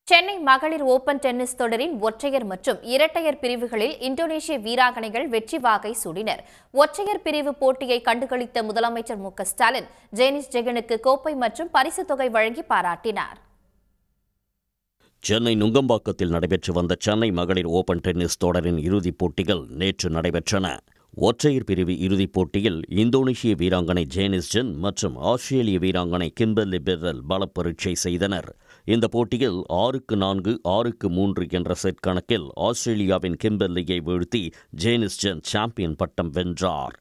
சென்னை மகளிர் open tennis தொடரின் ஒற்றையர் மற்றும் இரட்டையர் பிரிவுகளில் இந்தோனேஷிய வீராங்கனைகள் வெற்றி வாகை சூடினர். ஒற்றையர் பிரிவு போட்டியை கண்டுகளித்த முதலமைச்சர் மு.க.ஸ்டாலின் ஜெனிஸ் ஜெகனுக்கு கோப்பை மற்றும் பரிசுத் தொகை வழங்கி பாராட்டினார். சென்னை நுங்கம்பாக்கத்தில் நடைபெற்று வந்த சென்னை மகளிர் ஓபன் டென்னிஸ் தொடரின் இறுதிப் போட்டிகள் நேற்று நடைபெற்றன. ஒற்றையர் பிரிவு இறுதிப் போட்டியில் இந்தோனேஷிய வீராங்கனை ஜெனிஸ் ஜென் மற்றும் ஆஸ்திரேலிய வீராங்கனை கிம்பர்லி பெர்ரெல் பலப்பரீட்சை செய்தனர். இந்த போட்டியில் 6-4, 6-3 என்ற செட் கணக்கில் ஆஸ்திரேலியாவின் கிம்பர்லியை வீழ்த்தி ஜெனிஸ் ஜென் சாம்பியன் பட்டம் வென்றார்.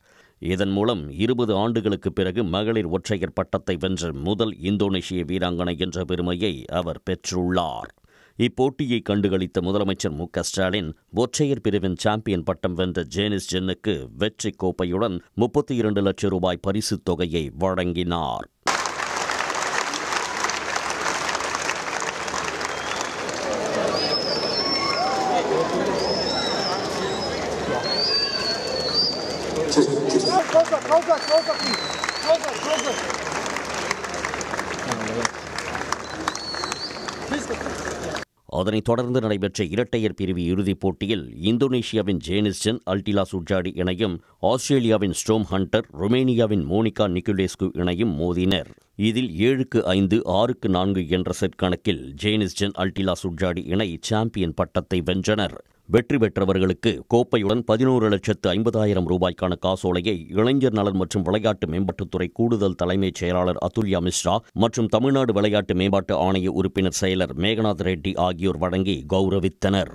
இதன் மூலம் 20 ஆண்டுகளுக்கு பிறகு மகளிர் ஒற்றையர் பட்டத்தை வென்ற முதல் இந்தோனேஷிய வீராங்கனை என்ற பெருமையை அவர் பெற்றுள்ளார். இப்போட்டியை கண்டுகளித்த முதலமைச்சர் மு.க.ஸ்டாலின் ஒற்றையர் பிரிவின் சாம்பியன் பட்டம் வென்ற ஜெனிஸ் ஜென்னுக்கு வெற்றி கோப்பையுடன் 32 லட்சம் ரூபாய் பரிசுத் தொகையை வழங்கினார். அதனைத் தொடர்ந்து நடைபெற்ற இரட்டையர் பிரிவு இறுதிப் போட்டியில் இந்தோனேஷியாவின் ஜெனிஸ் ஜென் அல்டிலா சுட்ஜாடி இணையும் ஆஸ்திரேலியாவின் ஸ்டோம் ஹண்டர் ருமேனியாவின் மோனிகா நிக்குலேஸ்கு இணையும் மோதினர். இதில் 7-5, 6-4 என்ற செட் கணக்கில் ஜெனிஸ் ஜென் அல்டிலா சுட்ஜாடி இணை சாம்பியன் பட்டத்தை வென்றனர். வெற்றி பெற்றவர்களுக்கு கோப்பையுடன் 11,50,000 ரூபாய்க்கான காசோலையை இளைஞர் நலன் மற்றும் விளையாட்டு மேம்பாட்டுத்துறை கூடுதல் தலைமைச் செயலாளர் அதுல்யா மிஸ்ரா மற்றும் தமிழ்நாடு விளையாட்டு மேம்பாட்டு ஆணைய உறுப்பினர் செயலர் மேகநாத் ரெட்டி ஆகியோர் வழங்கி கௌரவித்தனர்.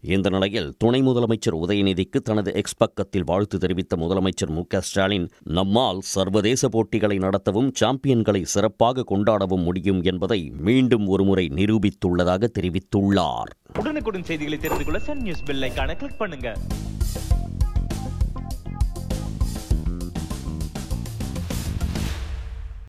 இந்த நிலையில் துணை முதலமைச்சர் உதயநிதிக்கு தனது எக்ஸ் பக்கத்தில் வாழ்த்து தெரிவித்த முதலமைச்சர் மு.க.ஸ்டாலின் நம்மால் சர்வதேச போட்டிகளை நடத்தவும் சாம்பியன்களை சிறப்பாக கொண்டாடவும் முடியும் என்பதை மீண்டும் ஒருமுறை நிரூபித்துள்ளதாக தெரிவித்துள்ளார். உடனுக்குடன் செய்திகளை தெரிந்து கொள்ள சன் நியூஸ் பெல் ஐகானை கிளிக் பண்ணுங்க.